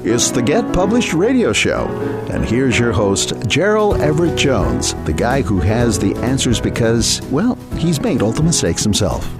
It's the Get Published radio show. And here's your host, Gerald Everett Jones, the guy who has the answers because, well, he's made all the mistakes himself.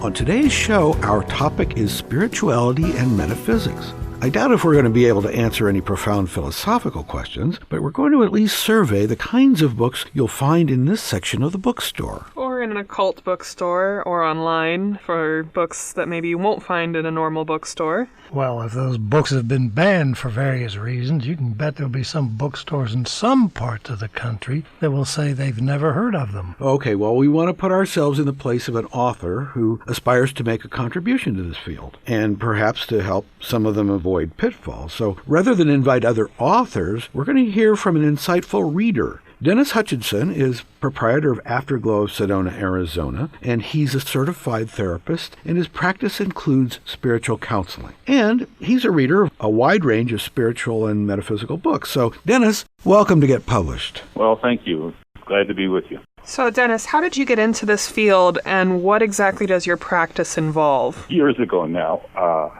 On today's show, our topic is spirituality and metaphysics. I doubt if we're going to be able to answer any profound philosophical questions, but we're going to at least survey the kinds of books you'll find in this section of the bookstore. Or in an occult bookstore, or online for books that maybe you won't find in a normal bookstore. Well, if those books have been banned for various reasons, you can bet there'll be some bookstores in some parts of the country that will say they've never heard of them. Okay, well, we want to put ourselves in the place of an author who aspires to make a contribution to this field, and perhaps to help some of them avoid pitfalls. So rather than invite other authors, we're going to hear from an insightful reader. Denis Hutchison is proprietor of Afterglow of Sedona, Arizona, and he's a certified therapist, and his practice includes spiritual counseling. And he's a reader of a wide range of spiritual and metaphysical books. So, Denis, welcome to Get Published. Well, thank you. Glad to be with you. So, Denis, how did you get into this field, and what exactly does your practice involve? Years ago now,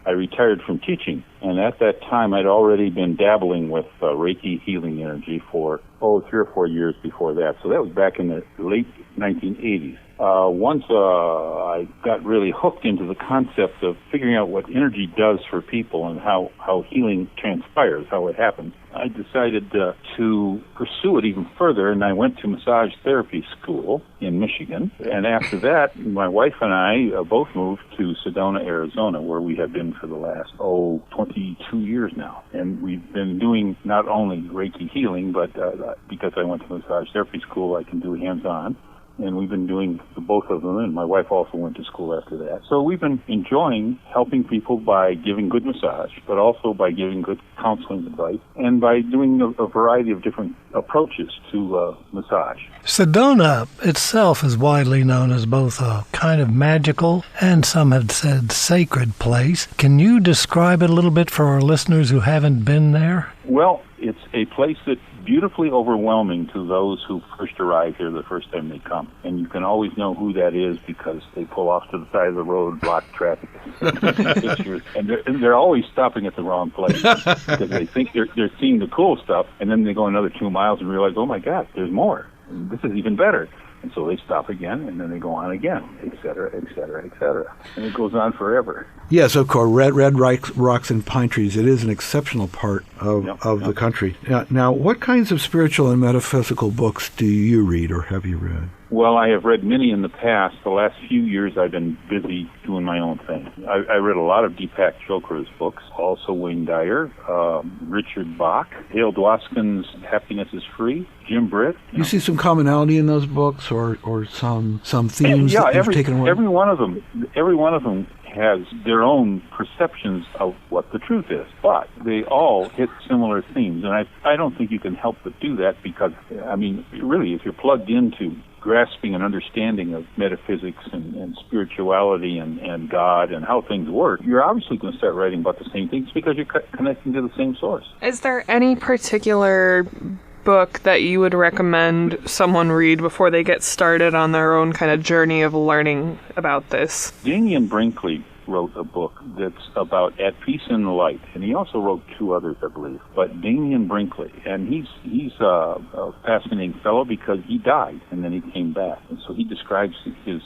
I retired from teaching, and at that time I'd already been dabbling with Reiki healing energy for 3 or 4 years before that. So that was back in the late 1980s. Once I got really hooked into the concept of figuring out what energy does for people and how healing transpires, how it happens, I decided to pursue it even further, and I went to massage therapy school in Michigan. And after that, my wife and I both moved to Sedona, Arizona, where we have been for the last, 22 years now. And we've been doing not only Reiki healing, but because I went to massage therapy school, I can do hands-on. And we've been doing both of them, and my wife also went to school after that. So we've been enjoying helping people by giving good massage, but also by giving good counseling advice, and by doing a variety of different approaches to massage. Sedona itself is widely known as both a kind of magical and some have said sacred place. Can you describe it a little bit for our listeners who haven't been there? Well, it's a place that's beautifully overwhelming to those who first arrive here the first time they come. And you can always know who that is because they pull off to the side of the road, block traffic, pictures, and they're always stopping at the wrong place because they think they're seeing the cool stuff, and then they go another 2 miles and realize, oh my God, there's more. And this is even better. And so they stop again, and then they go on again, et cetera, et cetera, et cetera. And it goes on forever. Yes, of course, red rocks and pine trees. It is an exceptional part of the country. Now, what kinds of spiritual and metaphysical books do you read or have you read? Well, I have read many in the past. The last few years I've been busy doing my own thing. I read a lot of Deepak Chopra's books, also Wayne Dyer, Richard Bach, Hale Dwoskin's Happiness is Free, Jim Britt. You see some commonality in those books or some themes that you've taken away? Every one of them has their own perceptions of what the truth is, but they all hit similar themes, and I don't think you can help but do that because, I mean, really, if you're plugged into grasping an understanding of metaphysics and spirituality and God and how things work, you're obviously going to start writing about the same things because you're connecting to the same source. Is there any particular book that you would recommend someone read before they get started on their own kind of journey of learning about this? Daniel Brinkley wrote a book that's about At Peace in the Light, and he also wrote 2 others, I believe. But Daniel Brinkley, and he's a fascinating fellow because he died and then he came back, and so he describes his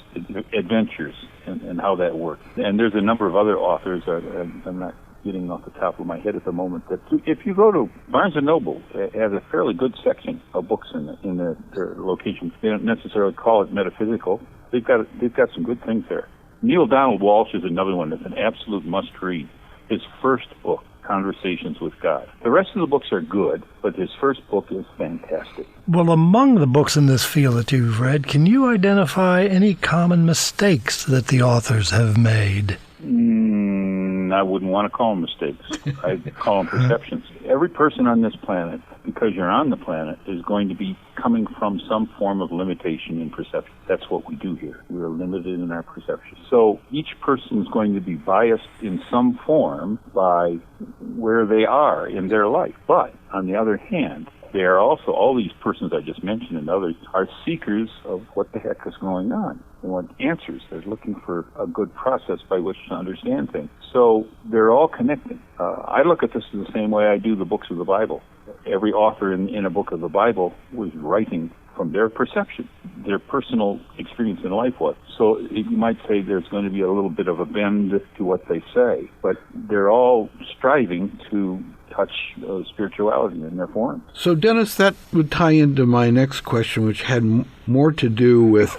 adventures and how that worked. And there's a number of other authors. I'm not getting off the top of my head at the moment. That if you go to Barnes & Noble, it has a fairly good section of books in their location. They don't necessarily call it metaphysical. They've got some good things there. Neil Donald Walsh is another one that's an absolute must-read. His first book, Conversations with God. The rest of the books are good, but his first book is fantastic. Well, among the books in this field that you've read, can you identify any common mistakes that the authors have made? I wouldn't want to call them mistakes. I'd call them perceptions. Every person on this planet, because you're on the planet, is going to be coming from some form of limitation in perception. That's what we do here. We are limited in our perception. So each person is going to be biased in some form by where they are in their life. But on the other hand, they are also, all these persons I just mentioned and others, are seekers of what the heck is going on. They want answers. They're looking for a good process by which to understand things. So they're all connected. I look at this in the same way I do the books of the Bible. Every author in a book of the Bible was writing from their perception, their personal experience in life was. So you might say there's going to be a little bit of a bend to what they say, but they're all striving to touch spirituality in their form. So, Dennis, that would tie into my next question, which had more to do with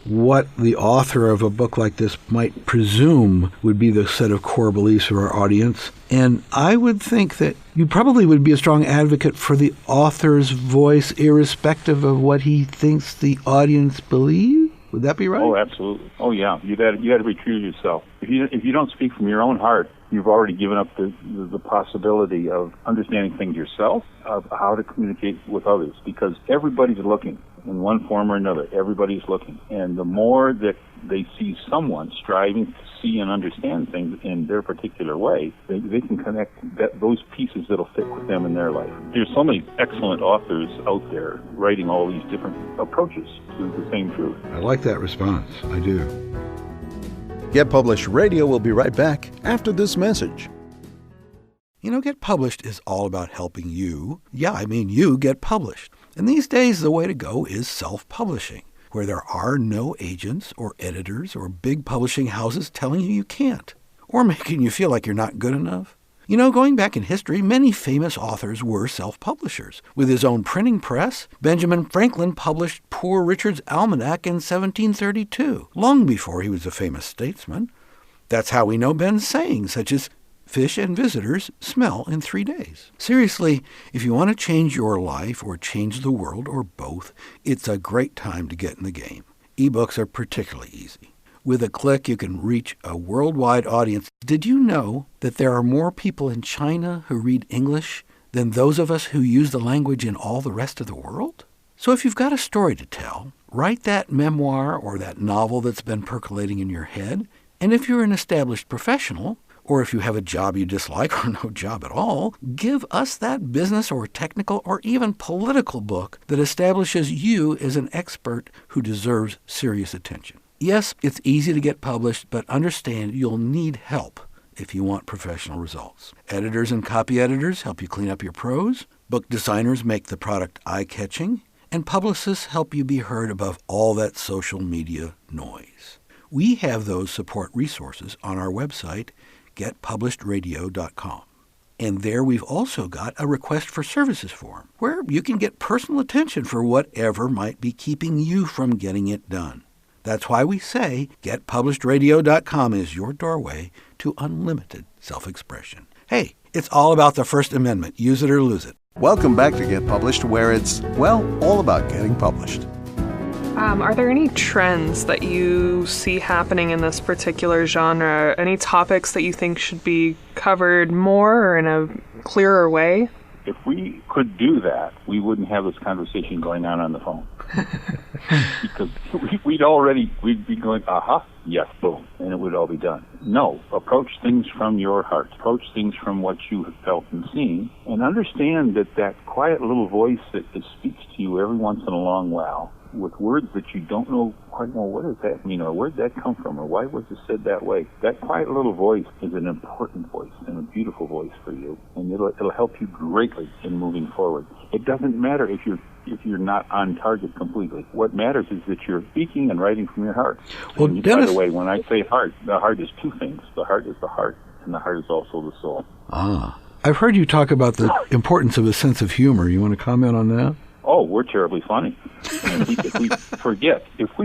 what the author of a book like this might presume would be the set of core beliefs of our audience. And I would think that you probably would be a strong advocate for the author's voice, irrespective of what he thinks the audience believes. Would that be right? Oh, absolutely. Oh, yeah. You got to be true to yourself. If you don't speak from your own heart, you've already given up the possibility of understanding things yourself, of how to communicate with others, because everybody's looking in one form or another. Everybody's looking. And the more that they see someone striving to see and understand things in their particular way, they can connect those pieces that'll fit with them in their life. There's so many excellent authors out there writing all these different approaches to the same truth. I like that response. I do. Get Published Radio will be right back after this message. You know, Get Published is all about helping you. Yeah, I mean you get published. And these days, the way to go is self-publishing, where there are no agents or editors or big publishing houses telling you can't, or making you feel like you're not good enough. You know, going back in history, many famous authors were self-publishers. With his own printing press, Benjamin Franklin published Poor Richard's Almanac in 1732, long before he was a famous statesman. That's how we know Ben's sayings, such as, "Fish and visitors smell in 3 days." Seriously, if you want to change your life or change the world or both, it's a great time to get in the game. Ebooks are particularly easy. With a click, you can reach a worldwide audience. Did you know that there are more people in China who read English than those of us who use the language in all the rest of the world? So if you've got a story to tell, write that memoir or that novel that's been percolating in your head. And if you're an established professional, or if you have a job you dislike or no job at all, give us that business or technical or even political book that establishes you as an expert who deserves serious attention. Yes, it's easy to get published, but understand you'll need help if you want professional results. Editors and copy editors help you clean up your prose. Book designers make the product eye-catching. And publicists help you be heard above all that social media noise. We have those support resources on our website, getpublishedradio.com. And there we've also got a request for services form, where you can get personal attention for whatever might be keeping you from getting it done. That's why we say getpublishedradio.com is your doorway to unlimited self-expression. Hey, it's all about the First Amendment. Use it or lose it. Welcome back to Get Published, where it's, well, all about getting published. Are there any trends that you see happening in this particular genre? Any topics that you think should be covered more or in a clearer way? If we could do that, we wouldn't have this conversation going on the phone. Because we'd be going, yes, boom, and it would all be done. No, approach things from your heart. Approach things from what you have felt and seen, and understand that quiet little voice that speaks to you every once in a long while, with words that you don't know quite well, what does that mean, or where did that come from, or why was it said that way? That quiet little voice is an important voice and a beautiful voice for you, and it'll help you greatly in moving forward. It doesn't matter if you're not on target completely. What matters is that you're speaking and writing from your heart. Well, and Dennis, by the way, when I say heart, the heart is two things. The heart is the heart, and the heart is also the soul. I've heard you talk about the importance of a sense of humor. You want to comment on that? Oh, we're terribly funny. And if we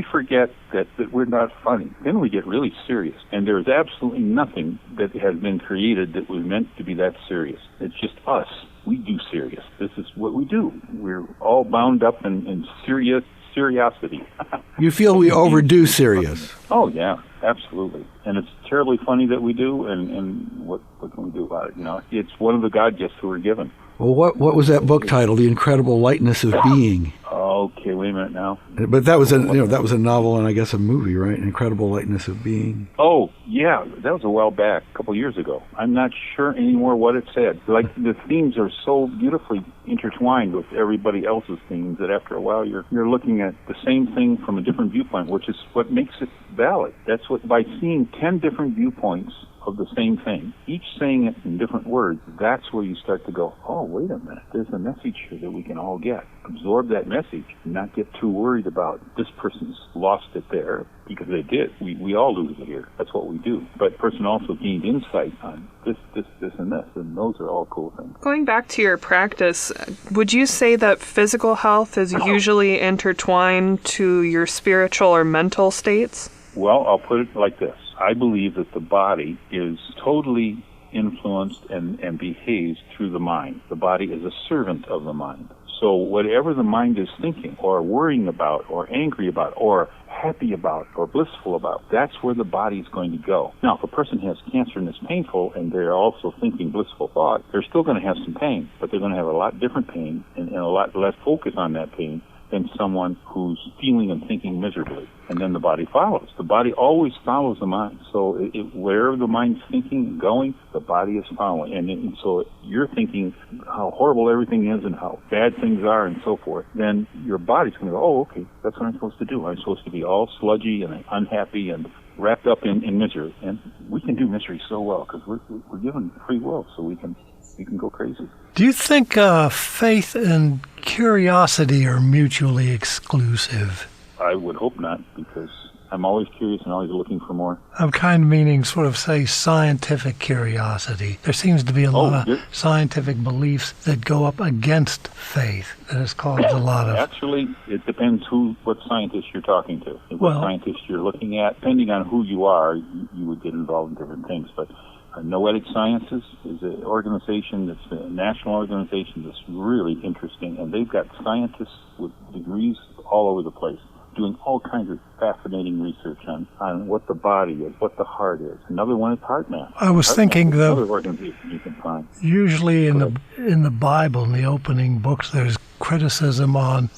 forget that we're not funny, then we get really serious. And there's absolutely nothing that has been created that was meant to be that serious. It's just us. We do serious. This is what we do. We're all bound up in seriosity. You feel we overdo serious? Oh, yeah, absolutely. And it's terribly funny that we do, and what can we do about it? You know, it's one of the God gifts that we're given. Well, what was that book title? The Incredible Lightness of Being. Okay, wait a minute now. But that was a novel and I guess a movie, right? Incredible Lightness of Being. Oh, Yeah, that was a while back, a couple years ago. I'm not sure anymore what it said. Like, the themes are so beautifully intertwined with everybody else's themes that after a while you're looking at the same thing from a different viewpoint, which is what makes it valid. That's what, by seeing 10 different viewpoints of the same thing, each saying it in different words, that's where you start to go, oh, wait a minute, there's a message here that we can all get. Absorb that message and not get too worried about this person's lost it there, because they did. We all lose it here. That's what we do. But the person also gained insight on this, and this, and those are all cool things. Going back to your practice, would you say that physical health is usually intertwined to your spiritual or mental states? Well, I'll put it like this. I believe that the body is totally influenced and behaves through the mind. The body is a servant of the mind. So whatever the mind is thinking or worrying about or angry about or happy about or blissful about, that's where the body is going to go. Now, if a person has cancer and is painful and they're also thinking blissful thought, they're still going to have some pain, but they're going to have a lot different pain and a lot less focus on that pain than someone who's feeling and thinking miserably. And then the body follows. The body always follows the mind. So wherever the mind's thinking and going, the body is following. And so you're thinking how horrible everything is and how bad things are and so forth. Then your body's going to go, oh, okay, that's what I'm supposed to do. I'm supposed to be all sludgy and unhappy and wrapped up in misery. And we can do misery so well because we're given free will, so we can go crazy. Do you think faith and curiosity are mutually exclusive? I would hope not, because I'm always curious and always looking for more. I'm kind of meaning sort of, say, scientific curiosity. There seems to be a lot of scientific beliefs that go up against faith that has caused a lot of... Actually, it depends what scientist you're talking to. What scientist you're looking at. Depending on who you are, you would get involved in different things. But Noetic Sciences is an organization that's a national organization that's really interesting, and they've got scientists with degrees all over the place doing all kinds of fascinating research on what the body is, what the heart is. Another one is HeartMath. I was thinking, though, another organization you can find. Usually in the Bible, in the opening books, there's criticism on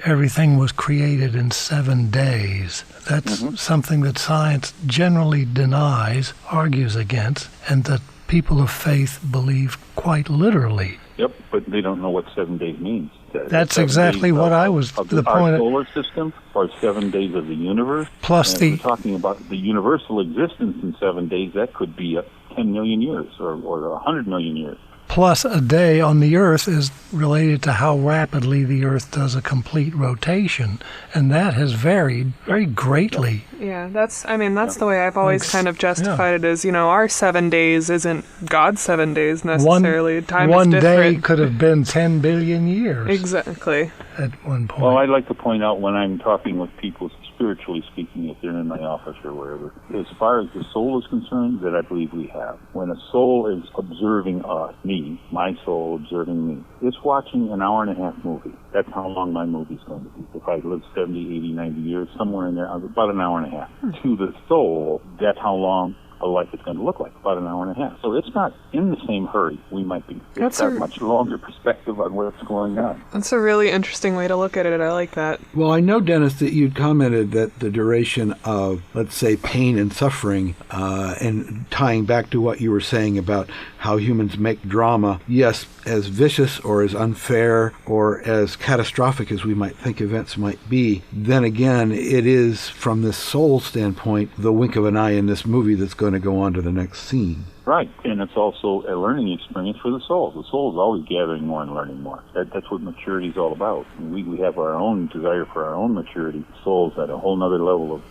everything was created in 7 days. That's something that science generally denies, argues against, and that people of faith believe quite literally. Yep, but they don't know what 7 days means. That's exactly what I was... the point our solar system, or 7 days of the universe. Plus we're talking about the universal existence in 7 days, that could be 10 million years or 100 million years. Plus, a day on the Earth is related to how rapidly the Earth does a complete rotation, and that has varied very greatly. Yeah, that's the way I've always kind of justified it as, our 7 days isn't God's 7 days necessarily. Time is different. One day could have been 10 billion years. Exactly. At one point. Well, I'd like to point out when I'm talking with people, spiritually speaking, if they're in my office or wherever, as far as the soul is concerned, that I believe we have. When a soul is observing me, my soul observing me, it's watching an hour and a half movie. That's how long my movie's going to be. If I live 70, 80, 90 years, somewhere in there, about an hour and a half. To the soul, that's how long a life is going to look like, about an hour and a half. So it's not in the same hurry we might be. It's got a much longer perspective on what's going on. That's a really interesting way to look at it. I like that. Well, I know, Dennis, that you'd commented that the duration of, let's say, pain and suffering, and tying back to what you were saying about how humans make drama, yes, as vicious or as unfair or as catastrophic as we might think events might be, then again, it is, from this soul standpoint, the wink of an eye in this movie that's going to go on to the next scene. Right, and it's also a learning experience for the soul. The soul is always gathering more and learning more. That's what maturity is all about. And we have our own desire for our own maturity. Soul's at a whole other level of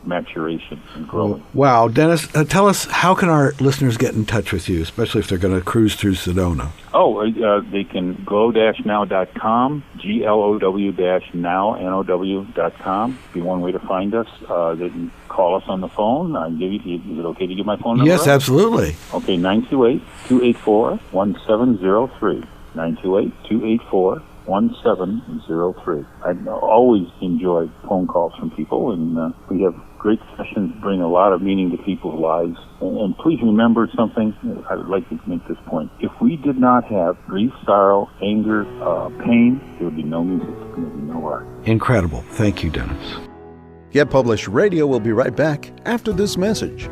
maturation and growing. Wow, Dennis, tell us, how can our listeners get in touch with you, especially if they're going to cruise through Sedona? They can glow-now.com, glow-now.com. Be one way to find us. They can call us on the phone. Is it okay to give my phone number? Yes, absolutely. Okay, 928-284-1703. 928-284-1703. I always enjoy phone calls from people, and we have great sessions, bring a lot of meaning to people's lives. And please remember something, I would like to make this point. If we did not have grief, sorrow, anger, pain, there would be no music, there would be no art. Incredible. Thank you, Dennis. Get Published Radio will be right back after this message.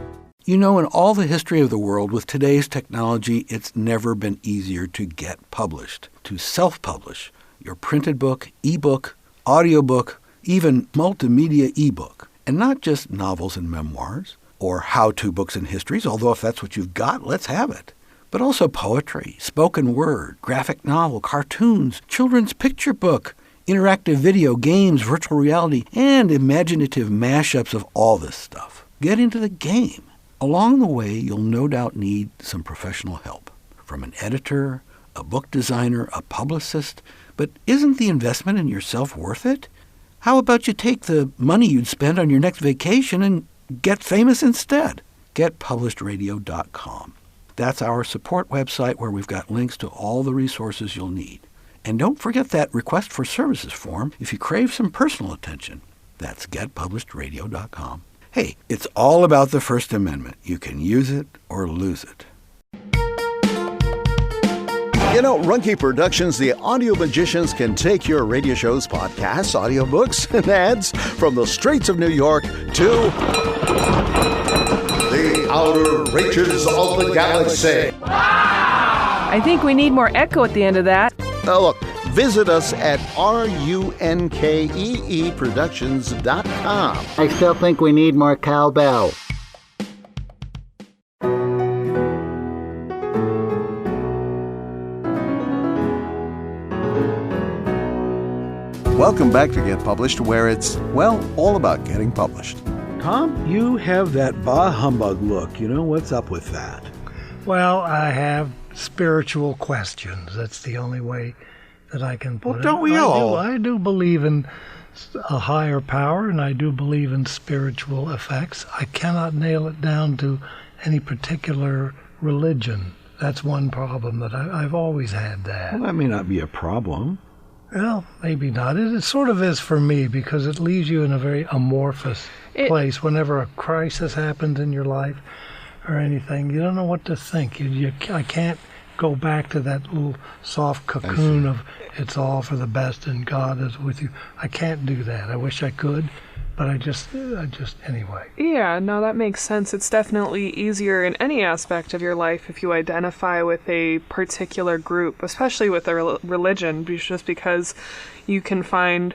You know, in all the history of the world, with today's technology, it's never been easier to get published, to self-publish your printed book, ebook, audiobook, even multimedia ebook. And not just novels and memoirs, or how-to books and histories, although if that's what you've got, let's have it. But also poetry, spoken word, graphic novel, cartoons, children's picture book, interactive video, games, virtual reality, and imaginative mashups of all this stuff. Get into the game. Along the way, you'll no doubt need some professional help from an editor, a book designer, a publicist. But isn't the investment in yourself worth it? How about you take the money you'd spend on your next vacation and get famous instead? GetPublishedRadio.com. That's our support website where we've got links to all the resources you'll need. And don't forget that request for services form if you crave some personal attention. That's GetPublishedRadio.com. Hey, it's all about the First Amendment. You can use it or lose it. You know, Runke Productions, the audio magicians, can take your radio shows, podcasts, audiobooks, and ads from the streets of New York to the outer reaches of the galaxy. I think we need more echo at the end of that. Look, visit us at runkeeproductions.com. I still think we need more cowbell. Welcome back to Get Published, where it's, well, all about getting published. Tom, you have that bah humbug look. You know, what's up with that? Well, I have spiritual questions. That's the only way that I can put it. Don't we all? I do believe in a higher power, and I do believe in spiritual effects. I cannot nail it down to any particular religion. That's one problem that I've always had that. Well, that may not be a problem. Well, maybe not. It sort of is for me, because it leaves you in a very amorphous place. Whenever a crisis happens in your life or anything, you don't know what to think. I can't go back to that little soft cocoon of it's all for the best and God is with you. I can't do that. I wish I could, but I just anyway. Yeah, no, that makes sense. It's definitely easier in any aspect of your life if you identify with a particular group, especially with a religion, just because you can find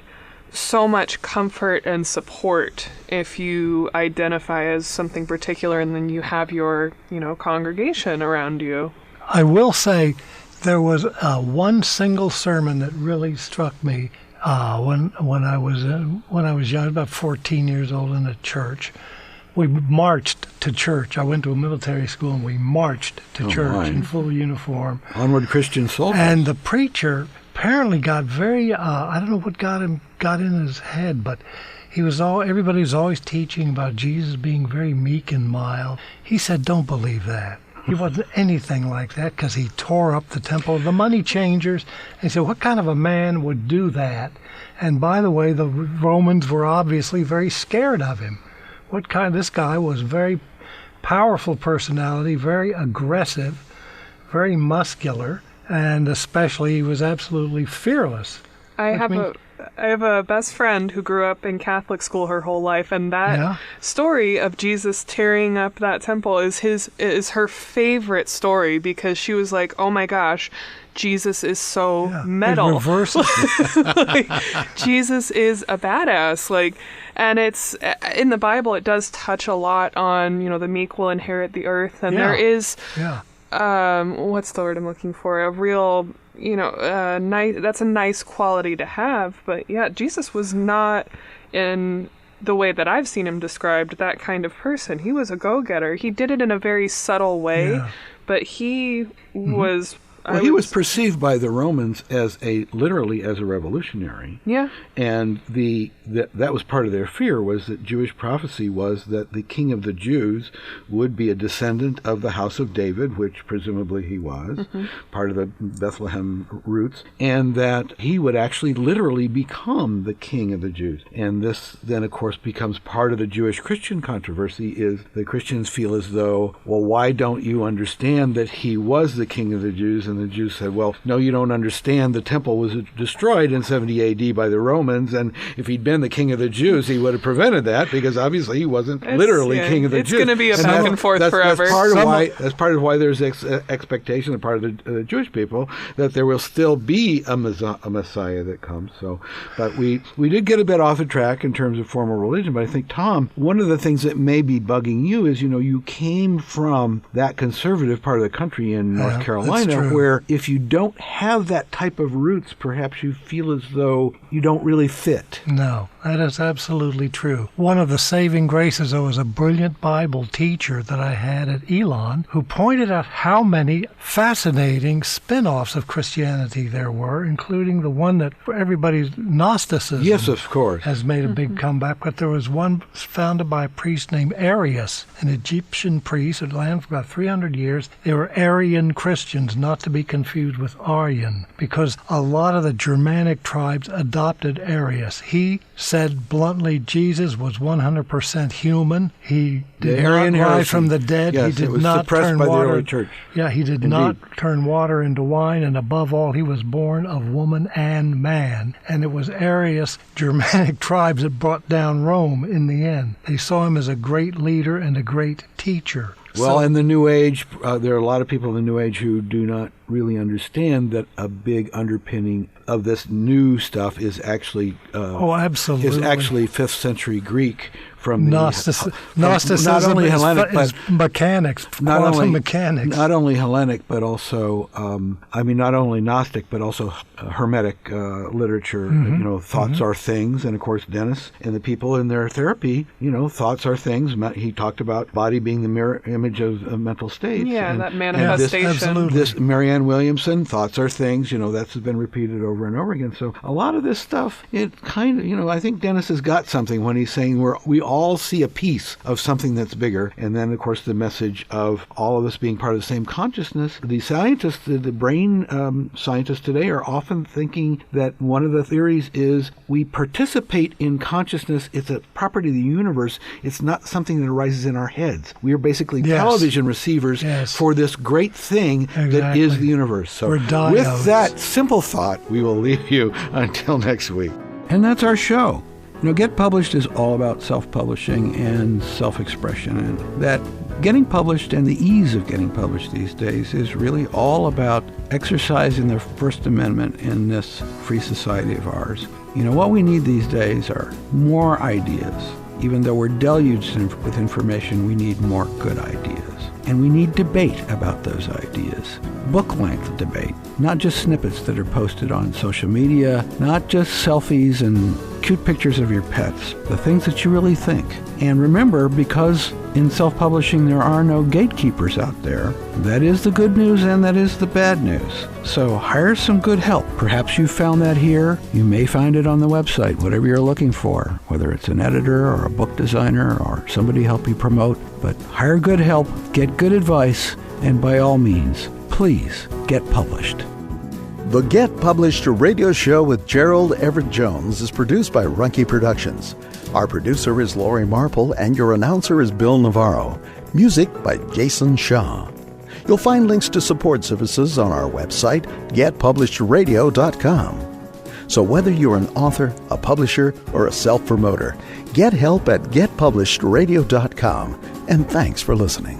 so much comfort and support if you identify as something particular, and then you have your, congregation around you. I will say there was one single sermon that really struck me when I was young, about 14 years old, in a church. We marched to church. I went to a military school, and we marched to church in full uniform. Onward Christian soldiers. And the preacher apparently got very, I don't know what got in his head, but everybody was always teaching about Jesus being very meek and mild. He said, don't believe that. He wasn't anything like that, because he tore up the temple of the money changers. And he said, what kind of a man would do that? And by the way, the Romans were obviously very scared of him. This guy was very powerful personality, very aggressive, very muscular, and especially he was absolutely fearless. I have a best friend who grew up in Catholic school her whole life, and that story of Jesus tearing up that temple is her favorite story, because she was like, "Oh my gosh, Jesus is so metal. Jesus is a badass." And it's in the Bible. It does touch a lot on the meek will inherit the earth, and there is what's the word I'm looking for? A real nice. That's a nice quality to have. But yeah, Jesus was not, in the way that I've seen him described, that kind of person. He was a go-getter. He did it in a very subtle way, but he was. Well, he was perceived by the Romans as literally as a revolutionary. Yeah. And that was part of their fear, was that Jewish prophecy was that the king of the Jews would be a descendant of the house of David, which presumably he was, part of the Bethlehem roots, and that he would actually literally become the king of the Jews. And this then, of course, becomes part of the Jewish-Christian controversy, is the Christians feel as though, well, why don't you understand that he was the king of the Jews, and the Jews said, well, no, you don't understand. The temple was destroyed in 70 A.D. by the Romans, and if he'd been the king of the Jews, he would have prevented that, because obviously he wasn't literally king of the Jews. It's going to be a back and forth forever. That's part of why there's expectation on the part of the Jewish people that there will still be a Messiah that comes. So, but we did get a bit off the track in terms of formal religion. But I think, Tom, one of the things that may be bugging you is, you came from that conservative part of the country in North Carolina, where if you don't have that type of roots, perhaps you feel as though you don't really fit. No, that is absolutely true. One of the saving graces, there was a brilliant Bible teacher that I had at Elon who pointed out how many fascinating spin-offs of Christianity there were, including the one that everybody's Gnosticism, yes, of course, has made a big comeback. But there was one founded by a priest named Arius, an Egyptian priest who lived for about 300 years. They were Aryan Christians, not to be confused with Aryan, because a lot of the Germanic tribes adopted Arius. He said bluntly Jesus was 100% human. He did not rise from the dead. Yes, he did not turn water. Yeah, he did not turn water into wine, and above all, he was born of woman and man. And it was Arius, Germanic tribes, that brought down Rome in the end. They saw him as a great leader and a great teacher. Well, in the New Age, there are a lot of people in the New Age who do not really understand that a big underpinning of this new stuff is actually absolutely, is actually 5th century Greek from Gnosticism. Not only Hellenic, but mechanics, quantum mechanics. Not only Hellenic, but also not only Gnostic, but also Hermetic literature. Thoughts are things, and of course Denis and the people in their therapy. Thoughts are things. He talked about body being the mirror image of mental states. Yeah, and that manifestation. This Marianne Williamson, thoughts are things. That's been repeated over and over again. So a lot of this stuff, it kind of, I think Denis has got something when he's saying we all see a piece of something that's bigger. And then, of course, the message of all of us being part of the same consciousness. The scientists, the brain scientists today are often thinking that one of the theories is we participate in consciousness. It's a property of the universe. It's not something that arises in our heads. We are basically television receivers for this great thing that is the universe. So with that simple thought, we will leave you until next week. And that's our show. Get Published is all about self-publishing and self-expression, and that getting published and the ease of getting published these days is really all about exercising the First Amendment in this free society of ours. What we need these days are more ideas. Even though we're deluged with information, we need more good ideas. And we need debate about those ideas. Book-length debate, not just snippets that are posted on social media, not just selfies and cute pictures of your pets, the things that you really think. And remember, because in self-publishing there are no gatekeepers out there, that is the good news and that is the bad news. So hire some good help. Perhaps you found that here. You may find it on the website, whatever you're looking for, whether it's an editor or a book designer or somebody help you promote. But hire good help, get good advice, and by all means, please get published. The Get Published radio show with Gerald Everett Jones is produced by Runkey Productions. Our producer is Lori Marple, and your announcer is Bill Navarro. Music by Jason Shaw. You'll find links to support services on our website, getpublishеdradio.com. So whether you're an author, a publisher, or a self-promoter, get help at getpublishedradio.com. And thanks for listening.